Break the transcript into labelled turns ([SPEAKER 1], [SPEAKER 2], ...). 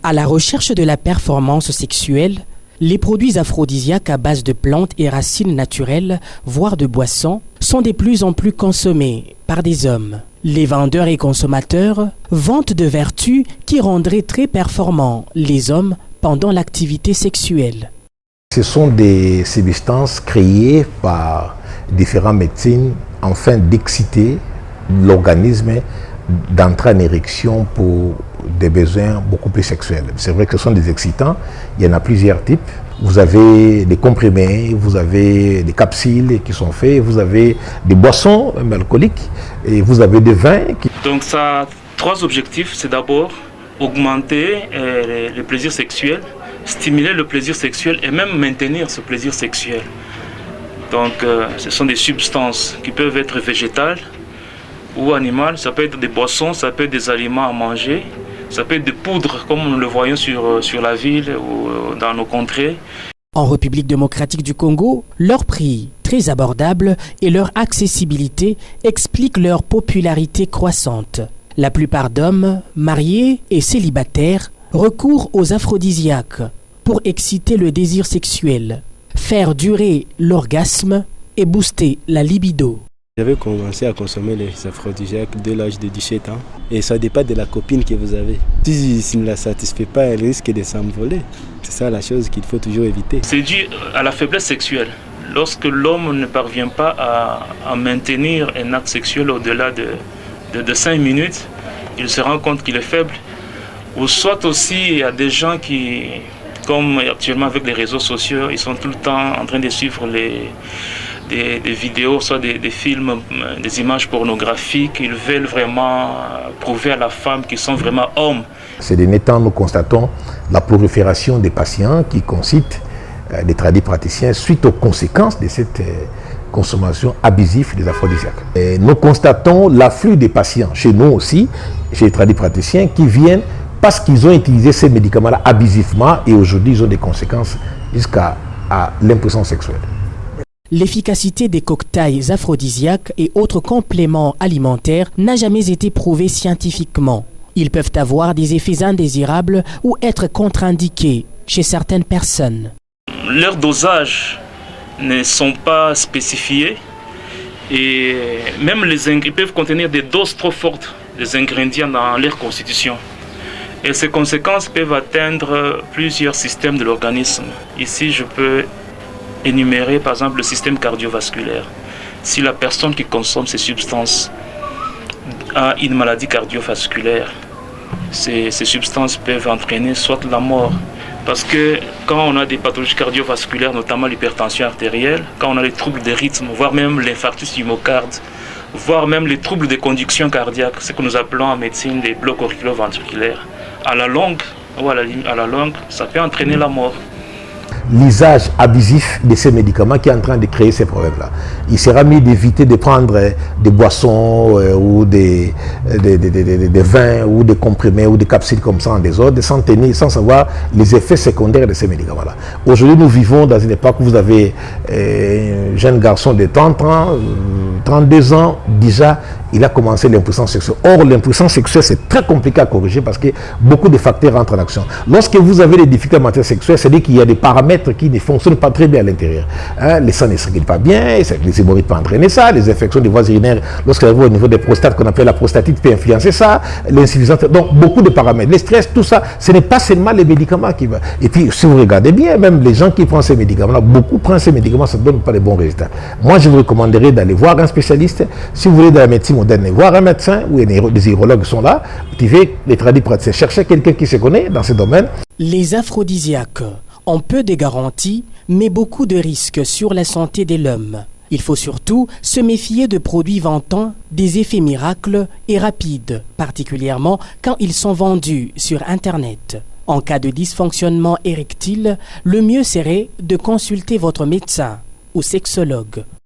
[SPEAKER 1] À la recherche de la performance sexuelle, les produits aphrodisiaques à base de plantes et racines naturelles, voire de boissons, sont de plus en plus consommés par des hommes. Les vendeurs et consommateurs vantent de vertus qui rendraient très performants les hommes pendant l'activité sexuelle.
[SPEAKER 2] Ce sont des substances créées par différentes médecines afin d'exciter l'organisme, d'entrer en érection pour des besoins beaucoup plus sexuels. C'est vrai que ce sont des excitants, il y en a plusieurs types. Vous avez des comprimés, vous avez des capsules qui sont faits, vous avez des boissons alcooliques et vous avez des vins.
[SPEAKER 3] Donc ça a trois objectifs. C'est d'abord augmenter le plaisir sexuel, stimuler le plaisir sexuel et même maintenir ce plaisir sexuel. Donc ce sont des substances qui peuvent être végétales ou animales. Ça peut être des boissons, ça peut être des aliments à manger. Ça peut être des poudres, comme nous le voyons sur la ville ou dans nos contrées.
[SPEAKER 1] En République démocratique du Congo, leur prix, très abordable, et leur accessibilité expliquent leur popularité croissante. La plupart d'hommes, mariés et célibataires, recourent aux aphrodisiaques pour exciter le désir sexuel, faire durer l'orgasme et booster la libido.
[SPEAKER 4] J'avais commencé à consommer les aphrodisiaques dès l'âge de 17 ans et ça dépend de la copine que vous avez. Si ne la satisfait pas, elle risque de s'envoler. C'est ça la chose qu'il faut toujours éviter.
[SPEAKER 3] C'est dû à la faiblesse sexuelle. Lorsque l'homme ne parvient pas à maintenir un acte sexuel au-delà de 5 minutes, il se rend compte qu'il est faible. Ou soit aussi, il y a des gens qui, comme actuellement avec les réseaux sociaux, ils sont tout le temps en train de suivre des vidéos, soit des films, des images pornographiques. Ils veulent vraiment prouver à la femme qu'ils sont vraiment hommes.
[SPEAKER 2] Ces derniers temps, nous constatons la prolifération des patients qui concitent des tradipraticiens suite aux conséquences de cette consommation abusive des aphrodisiaques. Et nous constatons l'afflux des patients chez nous aussi, chez les tradipraticiens, qui viennent parce qu'ils ont utilisé ces médicaments-là abusivement et aujourd'hui ils ont des conséquences jusqu'à l'impuissance sexuelle.
[SPEAKER 1] L'efficacité des cocktails aphrodisiaques et autres compléments alimentaires n'a jamais été prouvée scientifiquement. Ils peuvent avoir des effets indésirables ou être contre-indiqués chez certaines personnes.
[SPEAKER 3] Leurs dosages ne sont pas spécifiés et même ils peuvent contenir des doses trop fortes des ingrédients dans leur constitution. Et ces conséquences peuvent atteindre plusieurs systèmes de l'organisme. Ici, je peux énumérer par exemple le système cardiovasculaire. Si la personne qui consomme ces substances a une maladie cardiovasculaire, ces substances peuvent entraîner soit la mort. Parce que quand on a des pathologies cardiovasculaires, notamment l'hypertension artérielle, quand on a les troubles des rythmes, voire même l'infarctus du myocarde, voire même les troubles de conduction cardiaque, ce que nous appelons en médecine des blocs auriculo-ventriculaires, à la longue, ça peut entraîner la mort.
[SPEAKER 2] L'usage abusif de ces médicaments qui est en train de créer ces problèmes-là. Il sera mieux d'éviter de prendre des boissons ou des vins ou des comprimés ou des capsules comme ça en désordre, sans tenir, sans savoir les effets secondaires de ces médicaments-là. Aujourd'hui, nous vivons dans une époque où vous avez un jeune garçon de 30 ans, 32 ans, déjà, il a commencé l'impuissance sexuelle. Or, l'impuissance sexuelle, c'est très compliqué à corriger parce que beaucoup de facteurs rentrent en action. Lorsque vous avez des difficultés en matière sexuelle, c'est-à-dire qu'il y a des paramètres qui ne fonctionnent pas très bien à l'intérieur. Les sangs ne circulent pas bien, les hémorroïdes peuvent entraîner ça, les infections des voies urinaires, lorsqu'elles arrivent au niveau des prostates, qu'on appelle la prostatite, peut influencer ça, l'insuffisance. Donc, beaucoup de paramètres. Le stress, tout ça, ce n'est pas seulement les médicaments qui vont. Et puis, si vous regardez bien, même les gens qui prennent ces médicaments-là, beaucoup prennent ces médicaments, ça ne donne pas de bons résultats. Moi, je vous recommanderais d'aller voir un spécialiste. Si vous voulez de la médecine moderne, voir un médecin ou des urologues sont là, les tradipraticiens, cherchez quelqu'un qui se connaît dans ce domaine.
[SPEAKER 1] Les aphrodisiaques ont peu de garanties, mais beaucoup de risques sur la santé de l'homme. Il faut surtout se méfier de produits vantant des effets miracles et rapides, particulièrement quand ils sont vendus sur Internet. En cas de dysfonctionnement érectile, le mieux serait de consulter votre médecin ou sexologue.